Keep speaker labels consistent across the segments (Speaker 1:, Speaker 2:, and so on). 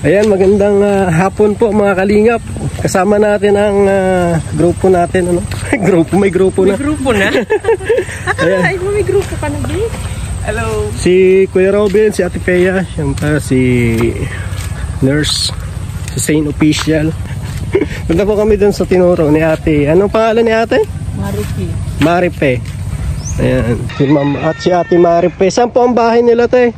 Speaker 1: Ayan, magandang hapon po mga kalingap. Kasama natin ang grupo natin, ano? May grupo na.
Speaker 2: May grupo na? Akalain mo may grupo ka na, babe. Hello.
Speaker 1: Si Kuya Robin, si Ate Pea, siyempre si Nurse, si Saint Official. Punta po kami dun sa tinuro ni Ate. Anong pangalan ni Ate?
Speaker 2: Maripe.
Speaker 1: Maripe. Ayan, si Ma'am at si Ate Maripe. Saan po ang bahay nila, Te?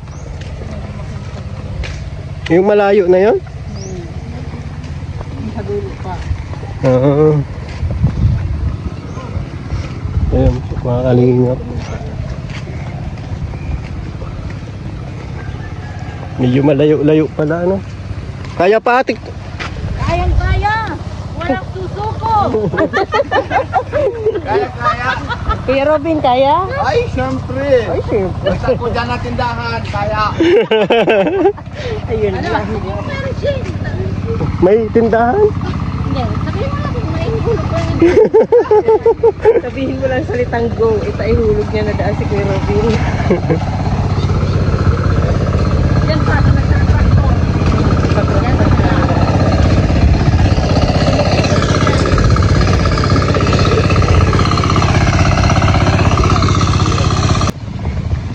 Speaker 1: Yung malayo na yun?
Speaker 2: Sa dulo pa.
Speaker 1: Oo. Ayan, mga kalingap. Medyo malayo-layo pala, ano? Kaya pa, Ate?
Speaker 2: Kayang-kaya! Walang susuko!
Speaker 3: Kaya.
Speaker 2: Kuya Robin, kaya?
Speaker 3: Ay, syempre.
Speaker 2: Ay, siyempre.
Speaker 3: Basta ko dyan na tindahan, kaya.
Speaker 2: Ayun lang.
Speaker 1: May tindahan?
Speaker 2: Sabihin mo lang salitang go. Ito ay hulog niya na daan si Kuya Robin. Yan pa, nagtatraktor.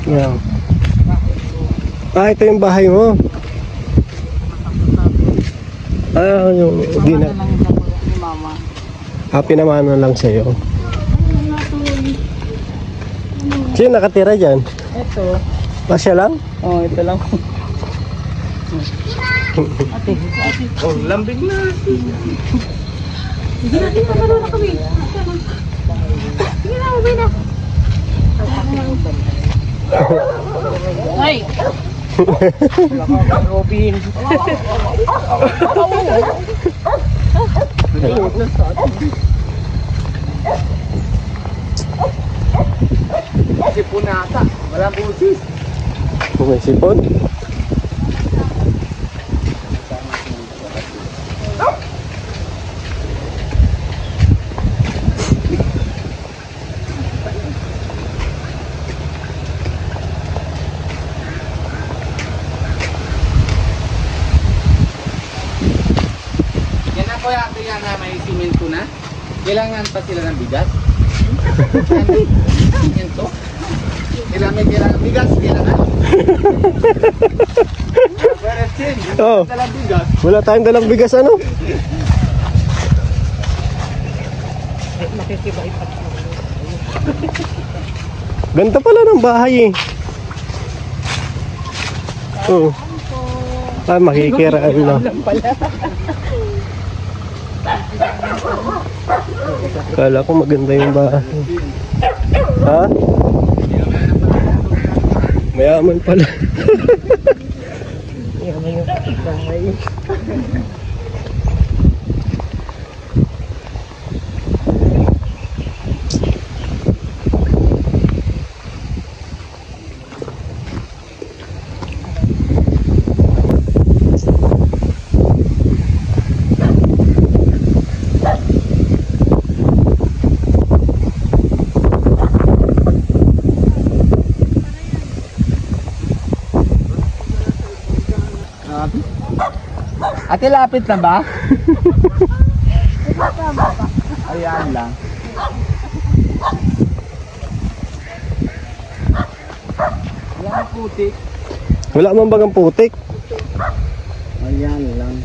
Speaker 1: Yan. Ah, ito yung bahay mo. Ah, yung
Speaker 2: Mama lang ni Mama.
Speaker 1: pinamana lang sa'yo. Sino nakatira dyan?
Speaker 2: Ito.
Speaker 1: Masya lang?
Speaker 2: Oh, ito lang. Ate.
Speaker 3: Oh, lambing na.
Speaker 2: Hindi natin magano na kami. Sige na, ubay na. Ay! Robin.
Speaker 3: Sipon na ata. Walang busis.
Speaker 1: May sipon?
Speaker 3: Yan ako yata yan na may simento na. Kailangan pa sila ng bigas. Simento. Kailangan bigas. Kailangan.
Speaker 1: Oh.
Speaker 3: Dalang bigas.
Speaker 1: Wala tayong dalang bigas, ano?
Speaker 2: Makikibaipat mo.
Speaker 1: Ganda pala ng bahay eh. Oo. Ah, makikiraan lang. Kala ko maganda yung bahay. Ha? Mayaman pala.
Speaker 2: Mayaman yung bahay.
Speaker 3: Ate, lapit na ba? Ayan lang. Ayan putik.
Speaker 1: Wala man bagang putik.
Speaker 3: Ayan lang.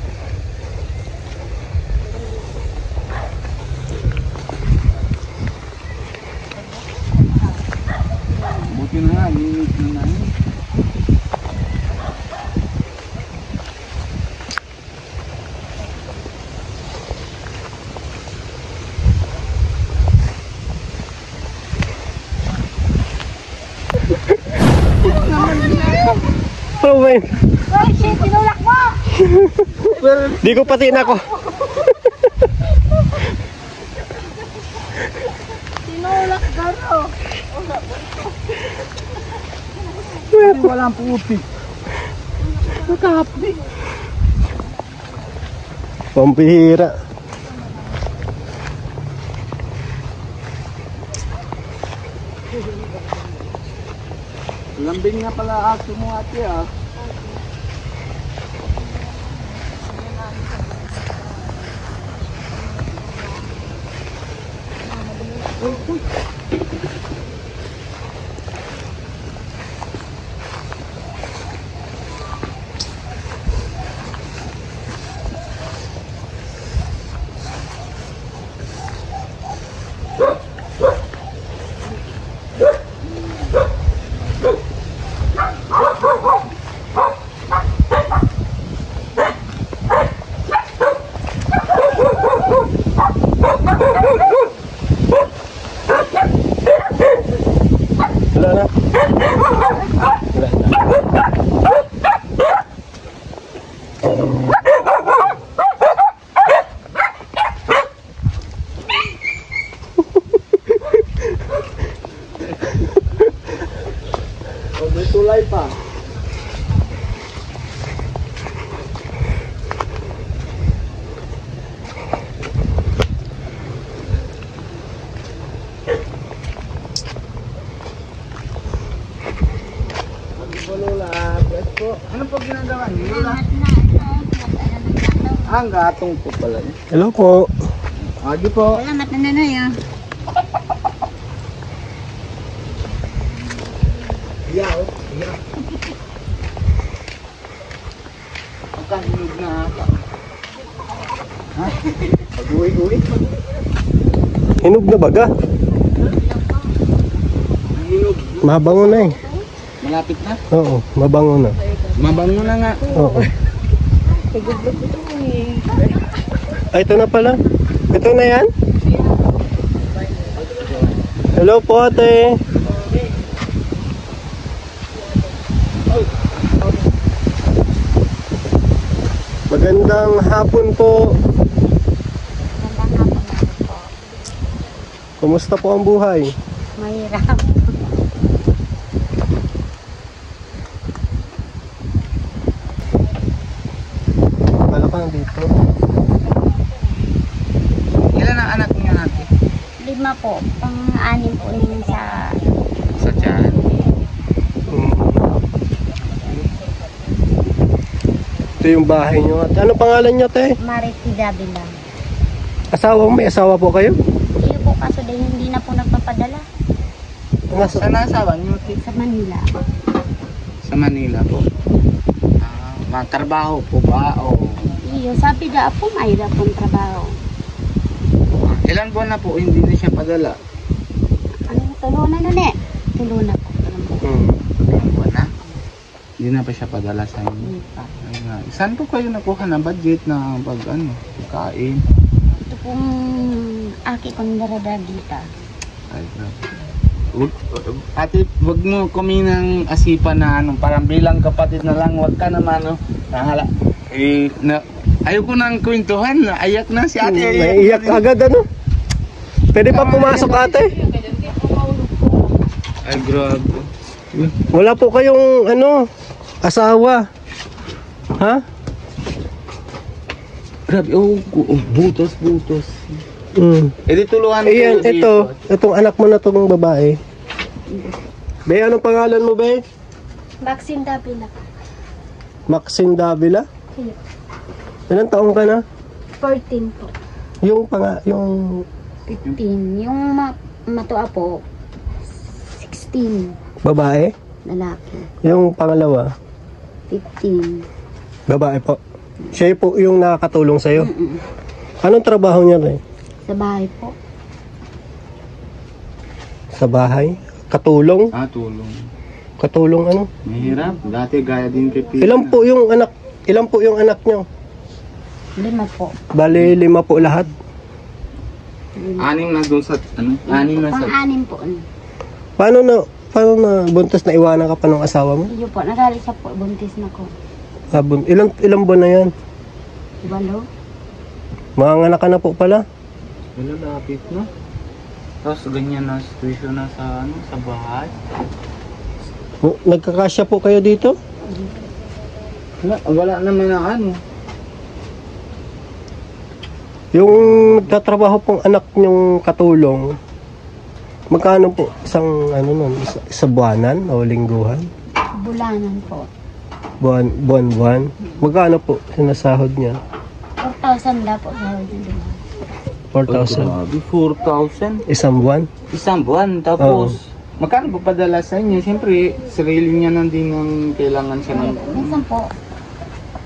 Speaker 3: Buti na nga, linis na na yun.
Speaker 1: Oh, man.
Speaker 2: Ay, shit, tinulak mo!
Speaker 1: Di ko pati na ko.
Speaker 2: Tinulak garo.
Speaker 3: Walang putik.
Speaker 2: Magkapi.
Speaker 1: Pambihira.
Speaker 3: Lambing nga pala aso mo ate ah.
Speaker 1: Wala na. Wala na.
Speaker 3: May tulay pa. Ano po ginagawa niyo? Ang gatong po pala.
Speaker 1: Hello po.
Speaker 3: Agi po.
Speaker 2: Salamat na nanay ah.
Speaker 3: Yaw. Yaw. Pagkahinog na ata. Ha? Pag-uwi-uwi.
Speaker 1: Hinog na baga.
Speaker 3: Hinog.
Speaker 1: Mabango na eh.
Speaker 3: Malapit na?
Speaker 1: Oo, mabango na.
Speaker 3: Mabango na nga.
Speaker 1: Oo. Ay, ito na pala. Ito na yan? Hello po ate. Magandang hapon po. Kumusta po ang buhay?
Speaker 2: Mahirap.
Speaker 1: Wala ka dito.
Speaker 3: Ilan ang anak niya natin?
Speaker 2: 5 po. Pang-anim po ninyo sa...
Speaker 3: Sa tiyan.
Speaker 1: Ito yung bahay nyo. Ano pangalan nyo, te?
Speaker 2: Mariti Davila.
Speaker 1: May asawa po kayo?
Speaker 2: Iyo po kaso din hindi na po nagpapadala
Speaker 3: Saan asawa niyo?
Speaker 2: sa Manila.
Speaker 3: Sa Manila po. Matrabaho po ba? O
Speaker 2: Iyo, sabi da po mahirap pong trabaho.
Speaker 3: ilan buwan na po hindi na siya padala?
Speaker 2: Ano tuluna na ne? Tuluna po.
Speaker 3: Ilang buwan na? Hindi na pa siya padala sa inyo.
Speaker 2: Hindi pa.
Speaker 3: Ay, nga. Saan po kayo nakuha ng budget na pag kain?
Speaker 2: Ito pong aki kong daradagita.
Speaker 3: Ay, grabe. Ate, wag mo kuminang asipan na parang bilang kapatid na lang, wag ka naman nahala. Ayoko nang kwentuhan, ayak na si ate.
Speaker 1: Naiiyak agad ano? Pwede pa pumasok ate?
Speaker 3: Ay, grabe.
Speaker 1: Wala po kayong asawa. Ha?
Speaker 3: Grabe, butos. Edi tuluhan
Speaker 1: Ayan, itong anak mo na itong babae. Be, anong pangalan mo, Be?
Speaker 2: Vaccine Davila.
Speaker 1: Maxine Davila?
Speaker 2: Iyo.
Speaker 1: Ilang taong ka na?
Speaker 2: 14 po.
Speaker 1: Yung
Speaker 2: 15. Yung matua po, 16.
Speaker 1: babae?
Speaker 2: Lalaki.
Speaker 1: Yung pangalawa?
Speaker 2: 15.
Speaker 1: Babae po. Siya po yung nakakatulong sa'yo. Anong trabaho niya, Be?
Speaker 2: Sa bahay po.
Speaker 1: Sa bahay? Katulong?
Speaker 3: Tulong.
Speaker 1: Katulong ano?
Speaker 3: Mahirap. Dati gaya din kay Pina.
Speaker 1: Ilan po yung anak niyo?
Speaker 2: 5 po.
Speaker 1: Bali, 5 po lahat.
Speaker 2: 5.
Speaker 3: Anim na doon sa, anim na sa...
Speaker 2: Pang-anim po.
Speaker 1: Paano na buntis na iwanan ka pa ng asawa mo?
Speaker 2: Iyo po, nagalit siya po. Buntis na ko.
Speaker 1: Ilang buwan na yan?
Speaker 2: 8.
Speaker 1: Mga anak ka na po pala?
Speaker 3: Wala, lapit na. Tapos ganyan na situation na sa bahay.
Speaker 1: Nagkakasya po kayo dito?
Speaker 3: Wala naman na
Speaker 1: Yung nagtatrabaho pong anak niyong katulong, magkano po isa buwanan o lingguhan?
Speaker 2: Bulanan po.
Speaker 1: Buwan. Magkano po sinasahod niya?
Speaker 2: 4,000 na po sa
Speaker 1: 4,000.
Speaker 3: Grabe, 4,000.
Speaker 1: Isang buwan.
Speaker 3: Isang buwan, tapos magkano ba padala sa inyo? Siyempre, sarili niya nandun ang kailangan siya ng...
Speaker 2: Minsan po,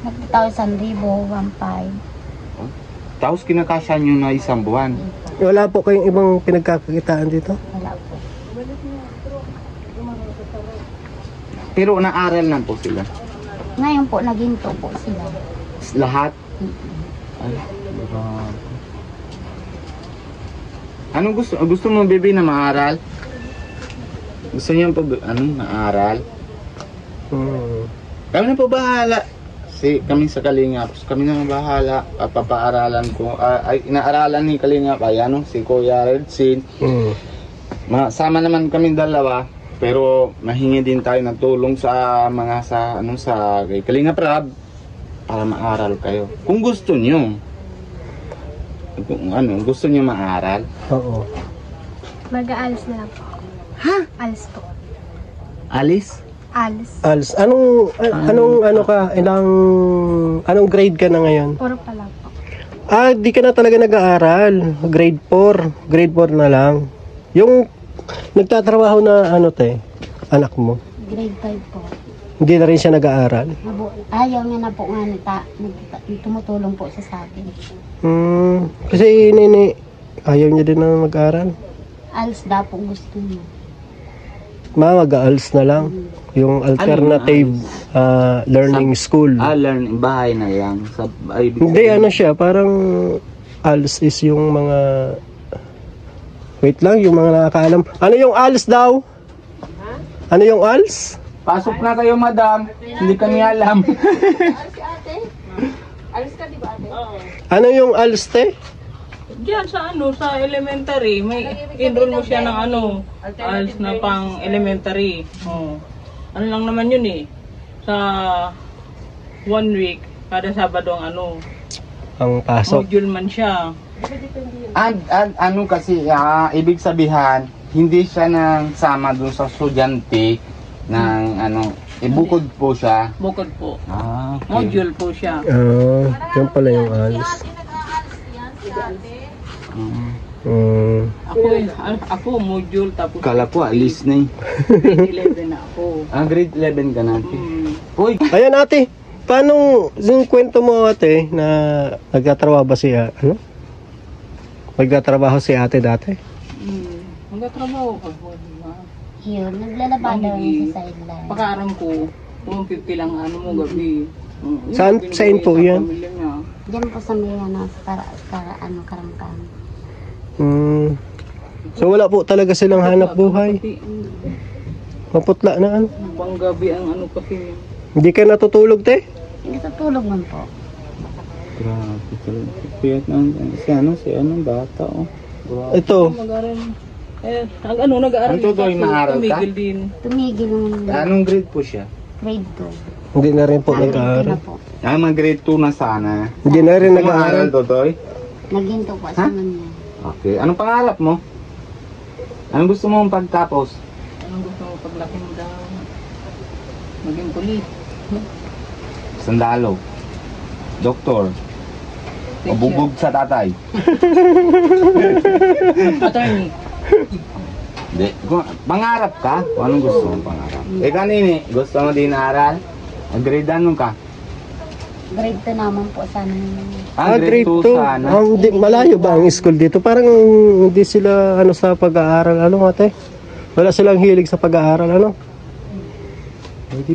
Speaker 2: nagtataw 1,000, 1,500.
Speaker 3: Tapos kinakasya nyo na isang buwan.
Speaker 1: Wala po kayong ibang pinagkakakitaan dito?
Speaker 2: Wala po.
Speaker 3: Pero naaral na po sila.
Speaker 2: Ngayon po, naginto po sila.
Speaker 3: Lahat? Ay, grabe. Anong gusto mo, baby, na maaral? Gusto niyo po, maaral? Kami na po bahala. Kami sa Kalingap, kami na bahala. Papaaralan ko. Inaaralan ni Kalingap, si Kuya Redsin. Sama naman kami dalawa. Pero mahingi din tayo ng tulong sa mga kay Kalingap Rab para maaral kayo. Kung gusto niyo. Kung gusto niyo maaral?
Speaker 1: Oo.
Speaker 2: Mag-aalis na lang po.
Speaker 3: Ha?
Speaker 2: Alis po.
Speaker 3: Alis?
Speaker 2: Alis.
Speaker 1: Als, anong grade ka na ngayon?
Speaker 2: Puro pa lang po.
Speaker 1: Di ka na talaga nag-aaral. Grade 4. Grade 4 na lang. Yung nagtatrabaho na anak mo,
Speaker 2: Grade 5 po.
Speaker 1: hindi na rin siya nag-aaral.
Speaker 2: Ayaw niya na po nga tumutulong po siya sa akin.
Speaker 1: Kasi ayaw niya din na mag-aaral.
Speaker 2: Alis daw po gusto niya.
Speaker 1: Mag-aals na lang. Yung alternative learning school.
Speaker 3: Learn bahay na yan.
Speaker 1: Hindi, siya, parang ALS is yung mga... Wait lang, yung mga nakakaalam. Ano yung ALS daw? Ano yung ALS?
Speaker 3: Pasok na kayo, madam. Hindi kami alam.
Speaker 2: Alis ka di ba ate?
Speaker 1: Ano yung ALS, te?
Speaker 4: Diyan sa sa elementary, may enroll mo siya ng ALS na pang elementary. Ano lang naman yun sa 1 week, kada Sabado ang
Speaker 1: pasok.
Speaker 4: module man siya.
Speaker 3: Kasi, ibig sabihin, hindi siya nang sama dun sa estudyante ng ibukod po siya.
Speaker 4: Bukod po.
Speaker 3: Okay.
Speaker 4: Module po siya.
Speaker 1: Yun pala yung ALS.
Speaker 4: Ako module tapos
Speaker 3: Kala ko, alis na
Speaker 4: grade 11 na ako.
Speaker 3: grade 11 ka natin. Uy!
Speaker 1: Ayan, ate. Paano yung kwento mo, ate, na nagtatrabaho ba siya? Nagtatrabaho si ate dati?
Speaker 4: Magtatrabaho ka.
Speaker 2: Yun, naglalabada lang sa sideline.
Speaker 4: Pagkaaram ko, 150 lang mo gabi.
Speaker 1: Saan po yan?
Speaker 2: Diyan po sa may karangkang.
Speaker 1: So wala po talaga silang hanap buhay. Maputla na
Speaker 4: Panggabi ang kasi.
Speaker 1: Hindi ka natutulog, te?
Speaker 2: Natutulog man po.
Speaker 3: Grabe talaga. Piyat na si bata, Grabe.
Speaker 1: Ito.
Speaker 4: Mag-aaral. Nag-aaral.
Speaker 3: Ang totoo yung maaral ka?
Speaker 4: Tumigil din.
Speaker 2: Tumigil naman.
Speaker 3: Anong grade po siya?
Speaker 2: Grade
Speaker 1: Hindi na rin po
Speaker 2: 2.
Speaker 1: nag-aaral.
Speaker 2: po.
Speaker 3: Mag-grade 2 na sana.
Speaker 1: Hindi na rin
Speaker 3: Ano
Speaker 1: nag-aaral.
Speaker 3: maaral, Totoy?
Speaker 2: Naginto po sa kanya.
Speaker 3: Okay. Anong pangarap mo? Anong gusto mo pagtapos?
Speaker 4: Anong gusto mo paglaki mo daw? Maging pulis.
Speaker 3: Sandalo. Doktor. O bubog sa tatay.
Speaker 4: Attorney.
Speaker 3: Hindi. Pangarap ka? O anong gusto mong pangarap? Kanini, gusto mo din aral? Grade ano ka?
Speaker 2: Grade 2 naman po sana.
Speaker 1: Grade 2
Speaker 3: sana.
Speaker 1: Malayo ba ang school dito? Parang hindi sila sa pag-aaral. Ate? Wala silang hilig sa pag-aaral.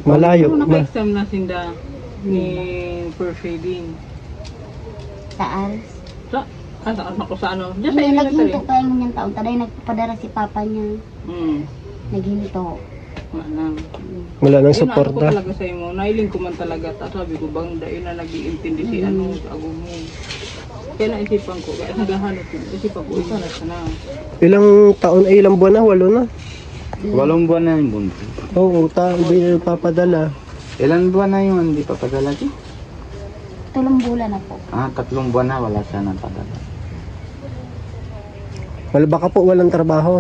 Speaker 1: Malayo.
Speaker 4: Naka-exam na sinda ni Pershading.
Speaker 2: Sa ALS.
Speaker 4: Ako sa Diyan sa
Speaker 2: Hindi,
Speaker 4: elementary.
Speaker 2: naghinto kayo ng taon. Taday nagpadara si papa niya. Naghinto.
Speaker 1: Wala nang
Speaker 4: Yun,
Speaker 1: support
Speaker 4: ko
Speaker 1: na.
Speaker 4: talaga sa imo. Nailing ko man talaga. Sabi ko, bang dahil na nag-iintindi si sa ago mo. Kaya naisipan ko, kaya naghahanap ko. Isipan ko, isa na sana.
Speaker 1: Ilang taon, ilang buwan na? 8 na?
Speaker 3: 8 buwan na yung buntis.
Speaker 1: Oo, hindi na papadala.
Speaker 3: Ilan buwan na yung hindi pa padala?
Speaker 2: 3 bulan na po.
Speaker 3: 3 buwan na wala siya ng padala.
Speaker 1: Baka po walang trabaho.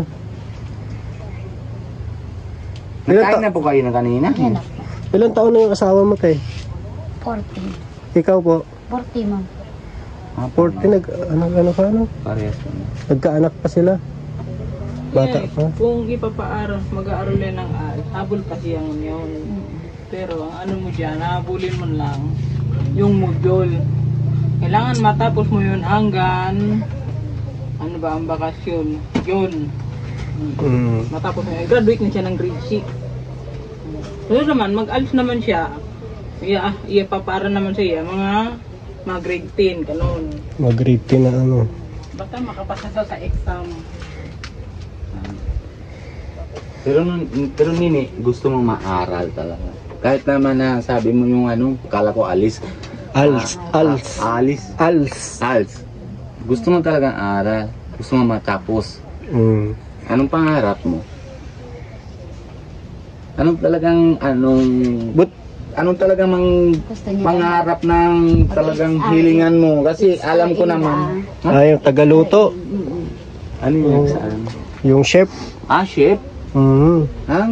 Speaker 3: Nagkain na po kayo na kanina?
Speaker 2: Yan na po.
Speaker 1: Ilang taon na yung asawa mo, te?
Speaker 2: 40.
Speaker 1: Ikaw po?
Speaker 2: 40 man.
Speaker 1: 40 ano pa ano?
Speaker 3: Parehas pa.
Speaker 1: Nagkaanak pa sila. Bata
Speaker 4: Eh,
Speaker 1: pa.
Speaker 4: kung ipapaaral, mag-aaral yan ng habol kasi yan yun. Pero ang ano mo dyan, habulin mo lang yung module. Kailangan matapos mo yun hanggang ano ba ang bakasyon? Yun. Matapos mo yun. Graduate na siya ng grade 6. So naman, mag-alis naman siya. Ipapaaral naman siya mga grade 10, ganun.
Speaker 1: Mag-grade 10 na ano.
Speaker 4: Basta makapasa siya sa exam.
Speaker 3: Pero nini, gusto mo maaral talaga. Kahit naman na sabi mo yung ano, kala ko alis. Als. Gusto mo talagang aral. Gusto mo matapos. Anong pangarap mo? Anong talagang pangarap ng talagang hilingan mo? Kasi alam ko naman.
Speaker 1: Yung tagaluto.
Speaker 3: Ano yung saan?
Speaker 1: Yung chef.
Speaker 3: Chef?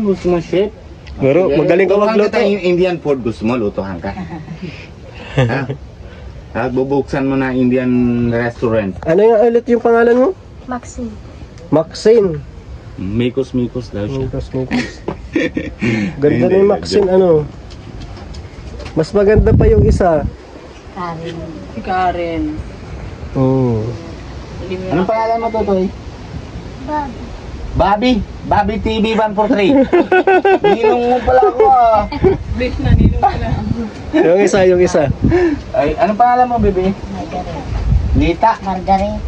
Speaker 3: Gusto mo chef?
Speaker 1: Pero magaling ka magluto.
Speaker 3: Yung Indian food, gusto mo lutuhan ka? Bubuksan mo na Indian restaurant.
Speaker 1: Ano yung ulit yung pangalan mo?
Speaker 2: Maxine.
Speaker 1: Maxine.
Speaker 3: Mikos daw siya.
Speaker 1: Mikos. Ganda na yung Maxine, ano. Mas maganda pa yung isa.
Speaker 4: Karen.
Speaker 3: Anong pangalan mo, Totoy?
Speaker 2: Bobby.
Speaker 3: Bobby TV 143. Ninong mo pala ako
Speaker 4: Bis na, ninong pala.
Speaker 1: yung isa.
Speaker 3: Ay, anong pangalan mo, bebe?
Speaker 2: Margaret.
Speaker 3: Lita?
Speaker 2: Margaret.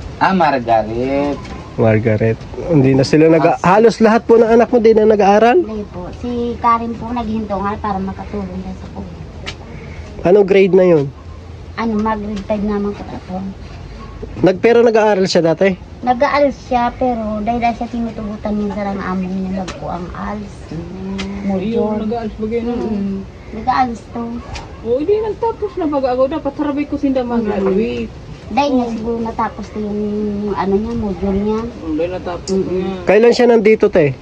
Speaker 3: Margaret.
Speaker 1: Hindi na sila halos lahat po ng anak mo din na nag-aaral?
Speaker 2: Hindi po. Si Karen po naghihintungan para makatulong din sa po.
Speaker 1: Anong grade na yun?
Speaker 2: Mag-grade 5 naman ko ito.
Speaker 1: Pero nag-aaral siya dati?
Speaker 2: Nag-aalis siya pero dahil siya tinutugutan minsan ang among niya nagpo ang ALS. Module.
Speaker 4: Nag-aalis ba ganyan?
Speaker 2: Nag-aalis to.
Speaker 4: Hindi nagtapos na pag-agaw. Dapat sarabay ko sinda mag-graduate.
Speaker 2: Dahil niya siguro natapos to yung module niya.
Speaker 4: Dahil natapos niya.
Speaker 1: Kailan siya nandito, te?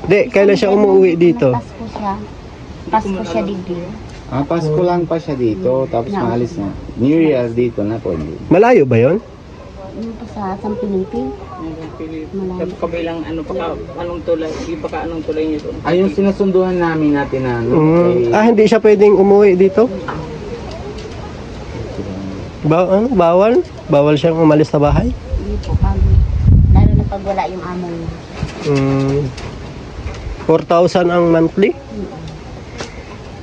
Speaker 1: Kailan siya umuwi dito?
Speaker 2: Pasko siya dito.
Speaker 3: Pasko lang pa siya dito, tapos maalis na. New Year's dito na po.
Speaker 1: Malayo ba yon?
Speaker 2: Yung pa sa San Felipe.
Speaker 4: Tapos kabilang anong tulay, anong tulay niyo doon?
Speaker 3: Yung sinusunduhan namin natin na
Speaker 1: hindi siya pwedeng umuwi dito? Bawal? Bawal siyang umalis sa bahay?
Speaker 2: Hindi po, lalo na pag wala yung amo niya.
Speaker 1: 4,000 ang monthly?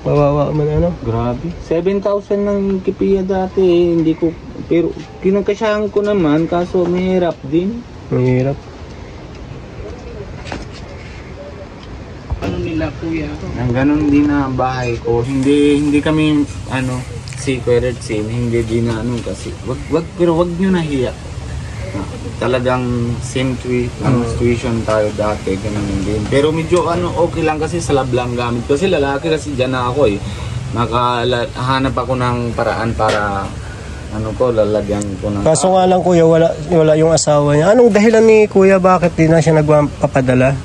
Speaker 1: Bawawa man ano?
Speaker 3: Grabe. 7,000 ng kipiya dati, hindi ko, pero kinagkasyahan ko naman, kaso mahirap din.
Speaker 1: Mahirap.
Speaker 4: Ano nila, kuya?
Speaker 3: Ganon din na bahay ko. Hindi kami, secret scene, hindi din na kasi, pero wag nyo nahiya. Talagang same situation tayo dati, ganun din. Pero medyo okay lang kasi salab lang gamit. Kasi lalaki kasi dyan na ako nakahanap ako ng paraan para lalagyan ko ng...
Speaker 1: Kaso nga lang kuya, wala yung asawa niya. Anong dahilan ni kuya bakit di na siya nagpapadala?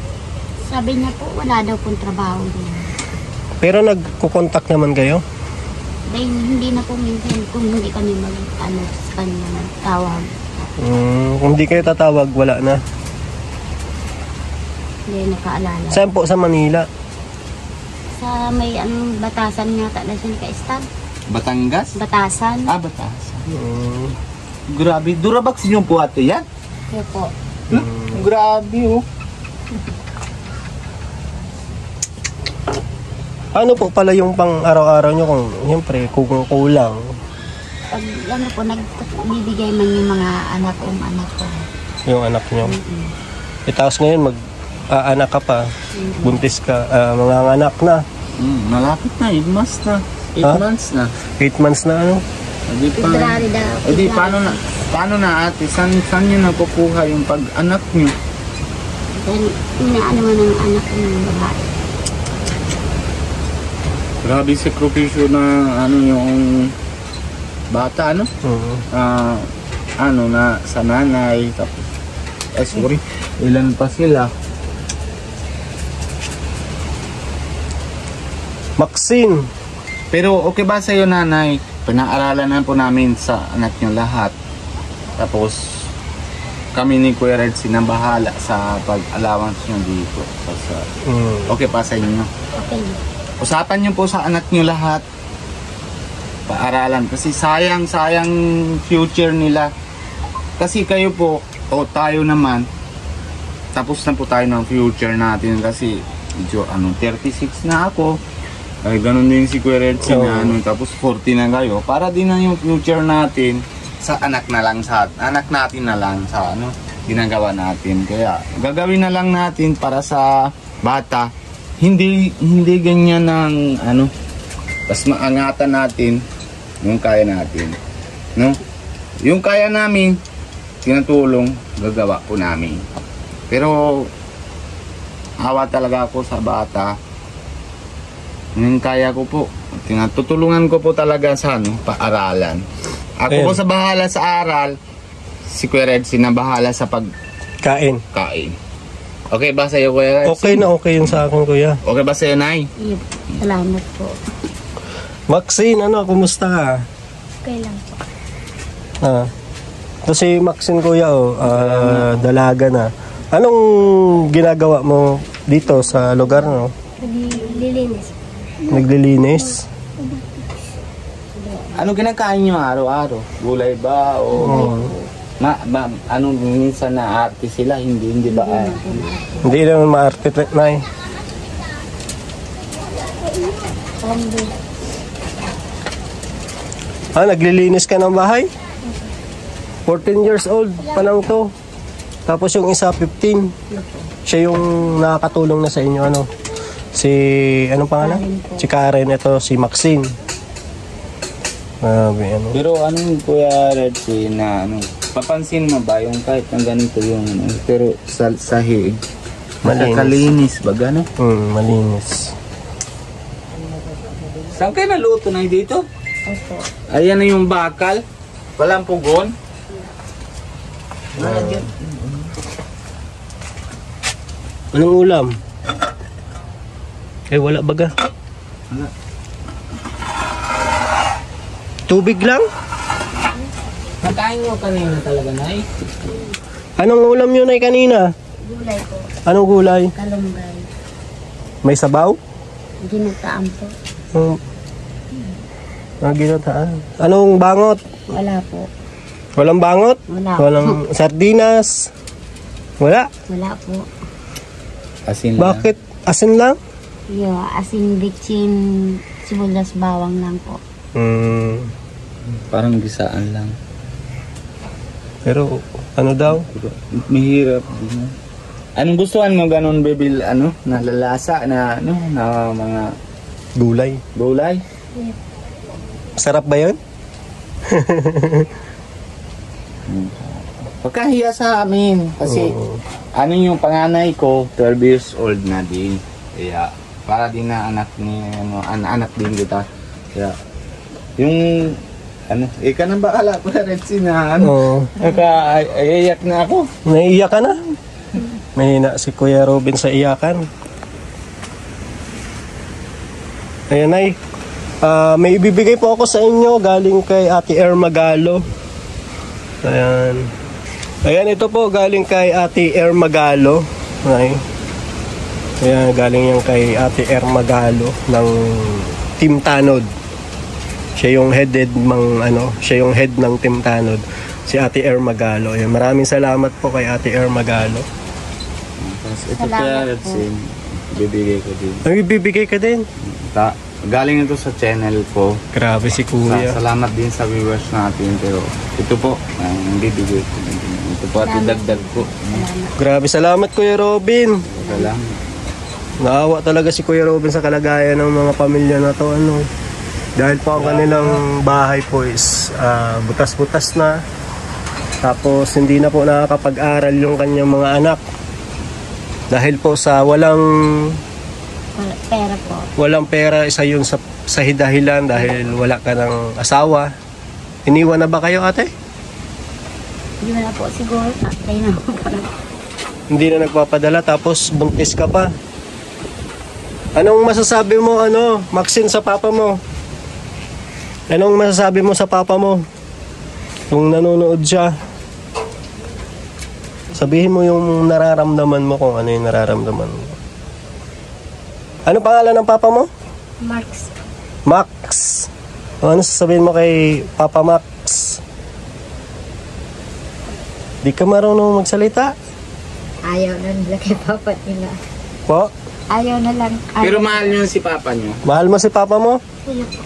Speaker 2: Sabi niya po, wala daw pong trabaho din.
Speaker 1: Pero nagkukontak naman kayo?
Speaker 2: Dahil hindi na po minsan kung hindi kami sa kanya tawag.
Speaker 1: Kung di kayo tatawag, wala na.
Speaker 2: Hindi nakaalala.
Speaker 1: Saan po sa Manila?
Speaker 2: Sa may batasan nga na siya ka-stab.
Speaker 3: Batangas?
Speaker 2: Batasan.
Speaker 3: Batasan. Grabe, Durabox niyo po ate yan?
Speaker 2: Kaya po.
Speaker 3: Grabe
Speaker 1: Ano po pala yung pang araw-araw nyo kung siyempre kung kulang?
Speaker 2: Pag nagbibigay man yung mga anak ko.
Speaker 1: Yung anak nyo? Tapos ngayon mag-aanak ka pa, buntis ka, mga anak na.
Speaker 3: Malapit na, 8 months na. 8 months na.
Speaker 1: 8 months na ano?
Speaker 2: February daw.
Speaker 3: Paano na ate? Saan nyo nakukuha yung pag-anak nyo?
Speaker 2: Dahil inaano man ang anak ko ng babae.
Speaker 3: Grabe sakripisyo na yung bata na sa nanay tapos ilan pa sila.
Speaker 1: Maxine.
Speaker 3: Pero okay ba sa'yo nanay Pinaaralan na po namin sa anak nyo lahat. Tapos kami ni Kuya Red na bahala sa pag-allowance nyo dito. Okay pa sa inyo?
Speaker 2: Okay.
Speaker 3: Usapan nyo po sa anak nyo lahat. Paaralan. Kasi sayang future nila. Kasi kayo po, o tayo naman, tapos na po tayo ng future natin. Kasi medyo 36 na ako. Ay, ganun din si Kuya Red na tapos 40 na kayo. Para din na yung future natin sa anak natin na lang sa ginagawa natin. Kaya gagawin na lang natin para sa bata. Hindi ganyan ng mas maangatan natin yung kaya natin. No? Yung kaya namin, tinutulong, gagawa po namin. Pero awa talaga ako sa bata. Yung kaya ko po, tinutulungan ko po talaga sa paaralan. Ako po sa bahala sa aral, si Kuya Red na bahala sa
Speaker 1: Kain.
Speaker 3: Okay ba sa'yo, Kuya Red?
Speaker 1: Okay na okay yun sa akin, Kuya.
Speaker 3: Okay ba sa'yo, Nay?
Speaker 2: Yep. Salamat po.
Speaker 1: Maxine, kumusta ka?
Speaker 2: Okay lang po.
Speaker 1: Ito si Maxine, Kuya, dalaga na. Anong ginagawa mo dito sa lugar, no?
Speaker 2: Naglilinis.
Speaker 1: Naglilinis?
Speaker 3: Ano kinakain nyo araw-araw? Gulay ba? O minsan na arte sila? Hindi ba?
Speaker 1: Hindi naman maarte, Nay. Naglilinis ka ng bahay? 14 years old pa lang to. Tapos yung isa 15. Siya yung nakakatulong na sa inyo, anong pangalan? Si Karen, ito si Maxine.
Speaker 3: Pero Kuya Red na papansin mo ba yung kahit ng ganito yung pero sa sahig malinis ba gano'n?
Speaker 1: Malinis.
Speaker 3: Saan kayo naluto na dito?
Speaker 2: Opo.
Speaker 3: Ayan na yung bakal. Walang pugon.
Speaker 1: Anong ulam? Wala baga.
Speaker 3: Wala.
Speaker 1: Tubig lang?
Speaker 3: Nakain nyo kanina talaga, Nay?
Speaker 1: Anong ulam yun ay kanina?
Speaker 2: Gulay po.
Speaker 1: Anong gulay?
Speaker 2: Kalunggay.
Speaker 1: May sabaw?
Speaker 2: Ginataan po.
Speaker 1: Ginataan. Anong bangot?
Speaker 2: Wala po.
Speaker 1: Walang bangot?
Speaker 2: Wala.
Speaker 1: Walang sardinas? Wala?
Speaker 2: Wala po.
Speaker 3: Asin lang.
Speaker 1: Bakit? Asin lang?
Speaker 2: Asin, bitchin, sibuyas, bawang lang po.
Speaker 3: Parang gisaan lang.
Speaker 1: Pero ano daw?
Speaker 3: Mahirap. Anong gustuhan mo ganun, Bibil? Nalalasa na na mga
Speaker 1: Gulay.
Speaker 3: gulay?
Speaker 1: Sarap ba yun?
Speaker 3: Pagkahiya sa amin. Kasi yung panganay ko, 12 years old na din. Kaya para din na anak ni anak din kita. Kaya yung ika nang bahala ko na rin iyak na ako.
Speaker 1: Naiiyak ka na? Mahina si Kuya Robin sa iyakan. Ayan ay, may ibibigay po ako sa inyo galing kay Ate Magalo. Ayan. Ayan, ito po galing kay Ate Magalo. Ayan, galing yan kay Ate Magalo ng Team Tanod. Siya yung siya yung head ng Team Tanod, si Ate Magalo. Ayan, maraming salamat po kay Ate Magalo.
Speaker 3: Ito kaya bibigay ko din.
Speaker 1: Ang ibibigay ka din?
Speaker 3: Galing ito sa channel ko.
Speaker 1: Grabe si Kuya.
Speaker 3: Salamat din sa viewers natin. Pero ito po, ang bibigay ko din. Ito po at idagdag ko.
Speaker 1: Grabe, salamat Kuya Robin.
Speaker 3: Salamat.
Speaker 1: Naawa talaga si Kuya Robin sa kalagayan ng mga pamilya na to. Dahil po ang kanilang bahay po is butas-butas na. Tapos hindi na po nakakapag-aral yung kanyang mga anak. Dahil po sa
Speaker 2: Pera po.
Speaker 1: walang pera, isa yun sa hidahilan dahil wala ka ng asawa. Iniwan na ba kayo, ate?
Speaker 2: Hindi na po siguro. Tayo na po.
Speaker 1: Hindi na nagpapadala tapos buntis ka pa. Anong masasabi mo, Maxine, sa papa mo? Anong masasabi mo sa papa mo? Kung nanonood siya, sabihin mo yung nararamdaman mo kung ano yung nararamdaman mo. Ano pangalan ng papa mo?
Speaker 2: Marks.
Speaker 1: Max. Ano sasabihin mo kay Papa Max? Di ka marunong magsalita?
Speaker 2: Ayaw na nila kay papa nila.
Speaker 1: Po?
Speaker 2: Ayaw na lang.
Speaker 3: Pero mahal niyo si papa niyo.
Speaker 1: Mahal mo si papa mo?
Speaker 2: Ayaw po.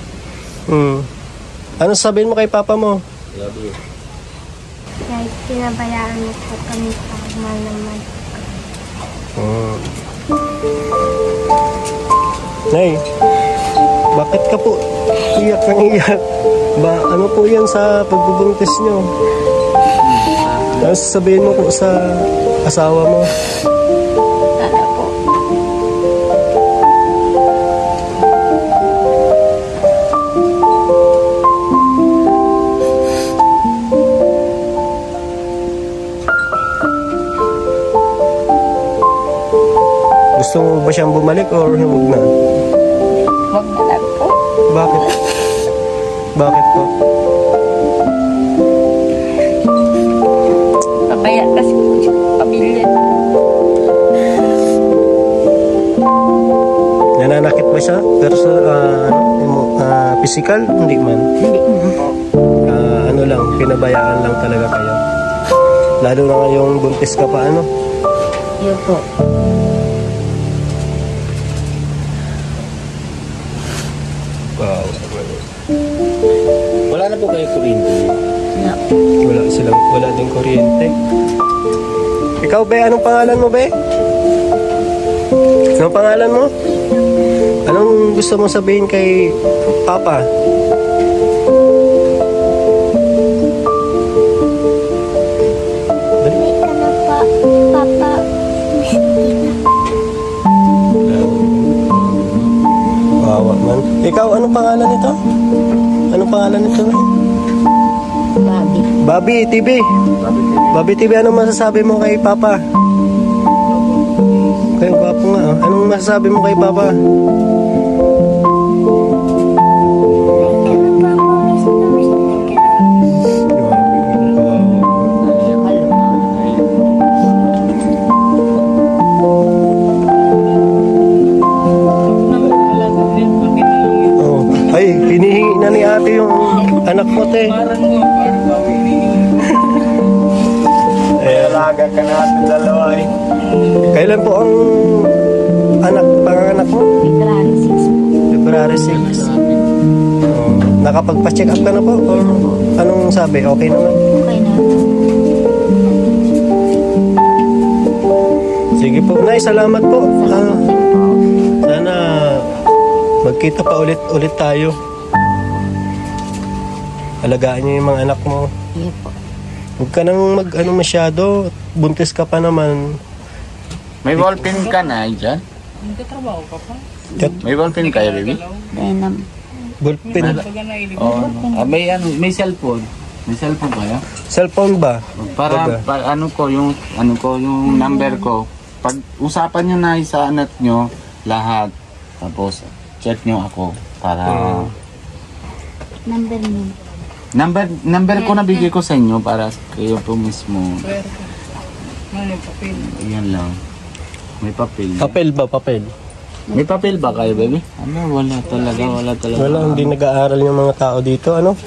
Speaker 1: Ano sasabihin mo kay papa mo?
Speaker 3: Love you.
Speaker 2: Kahit pinabayaan mo po kami sa mahal naman.
Speaker 1: Nay, bakit ka po iyak ng iyak? Ano po yan sa pagbubuntis nyo? Tapos sabihin mo po sa asawa mo.
Speaker 2: Sana po.
Speaker 1: Gusto mo ba siyang bumalik or huwag na?
Speaker 2: Huwag na lang po.
Speaker 1: Bakit? Bakit po?
Speaker 2: Pabaya kasi po siya pamilya.
Speaker 1: Nananakit ba siya? Pero sa physical? Hindi man.
Speaker 2: Hindi naman po.
Speaker 1: Ano lang, pinabayaan lang talaga kayo. Lalo na ngayong buntis ka pa, ano?
Speaker 2: Yun po.
Speaker 1: Wow.
Speaker 3: Wala na po kayo kuryente.
Speaker 1: Wala din kuryente. Ikaw, be, anong pangalan mo, be? Anong pangalan mo? Anong gusto mo sabihin kay Papa?
Speaker 2: Hindi ka na pa, papa.
Speaker 1: Wawa man. Ikaw, anong pangalan nito? Anong pangalan nito, be?
Speaker 2: Babi.
Speaker 1: Bobby TV. Bobby TV, anong masasabi mo kay Papa? Kayo gwapo nga, oh. Anong masasabi mo kay Papa? Oh. Ay, hinihingi na ni ate yung anak mo, te.
Speaker 4: Parang bawi.
Speaker 3: Alaga ka natin dalawa eh.
Speaker 1: Kailan po ang panganak mo?
Speaker 2: February 6 po.
Speaker 1: February 6. Oh. Nakapagpa-check up ka na po? Or anong sabi? Okay naman?
Speaker 2: Okay na.
Speaker 1: Sige po. Nay, salamat po. Sana magkita pa ulit tayo. Alagaan niyo yung mga anak mo.
Speaker 2: Iya po.
Speaker 1: Huwag ka nang masyado. Buntis ka pa naman.
Speaker 3: May ballpen ka na dyan?
Speaker 4: Nagtatrabaho ka pa?
Speaker 3: May ballpen kayo, baby?
Speaker 2: Denam.
Speaker 1: Ballpen.
Speaker 4: Pag nailip
Speaker 3: Oo. May cellphone. May cellphone kayo?
Speaker 1: Cellphone ba?
Speaker 3: Para ano ko yung number ko. Pag usapan niyo na sa anak niyo lahat, tapos chat niyo ako para
Speaker 2: Number mo.
Speaker 3: number ko na bigay ko sa inyo para kayo po mismo.
Speaker 4: Ano yung papel?
Speaker 3: Yan lang. May papel.
Speaker 1: Papel ba? Papel?
Speaker 3: May papel ba kayo, baby? Ano, wala talaga.
Speaker 1: Wala, hindi nag-aaral yung mga tao dito. Ano?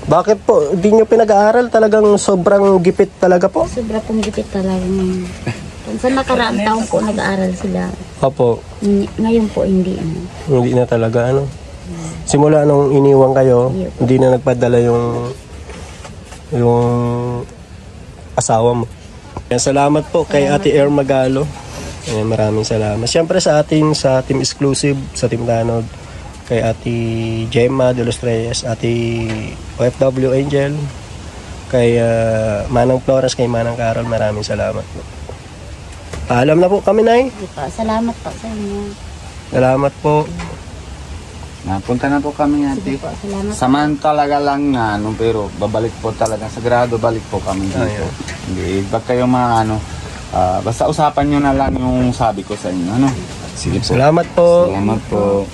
Speaker 1: Bakit po? Hindi nyo pinag-aaral? Talagang sobrang gipit talaga po?
Speaker 2: Sobra pong gipit talaga ngayon. Sa nakaraang taon po nag-aaral sila.
Speaker 1: Opo.
Speaker 2: Ngayon po hindi.
Speaker 1: Hindi na talaga, ano? Simula nung iniwan kayo, hindi na nagpadala yung asawa mo. Kaya salamat po kay Ate Air Magalo. Maraming salamat. Siyempre sa Team Exclusive, sa Team Tanod, kay Ate Gemma de los Reyes, Ate OFW Angel, kay Manang Flores, kay Manang Carol, maraming salamat po. Paalam na po kami, Nay.
Speaker 2: Salamat po sa inyo.
Speaker 1: Salamat po.
Speaker 3: Napunta na po kami, ate.
Speaker 2: Sige po, salamat.
Speaker 3: Saman talaga lang na pero babalik po talaga. Sagrado balik po kami dito.
Speaker 1: Ayun.
Speaker 3: Hindi, bak kayo basta usapan nyo na lang yung sabi ko sa inyo, ano? Sige po.
Speaker 1: Salamat po.
Speaker 3: Salamat po.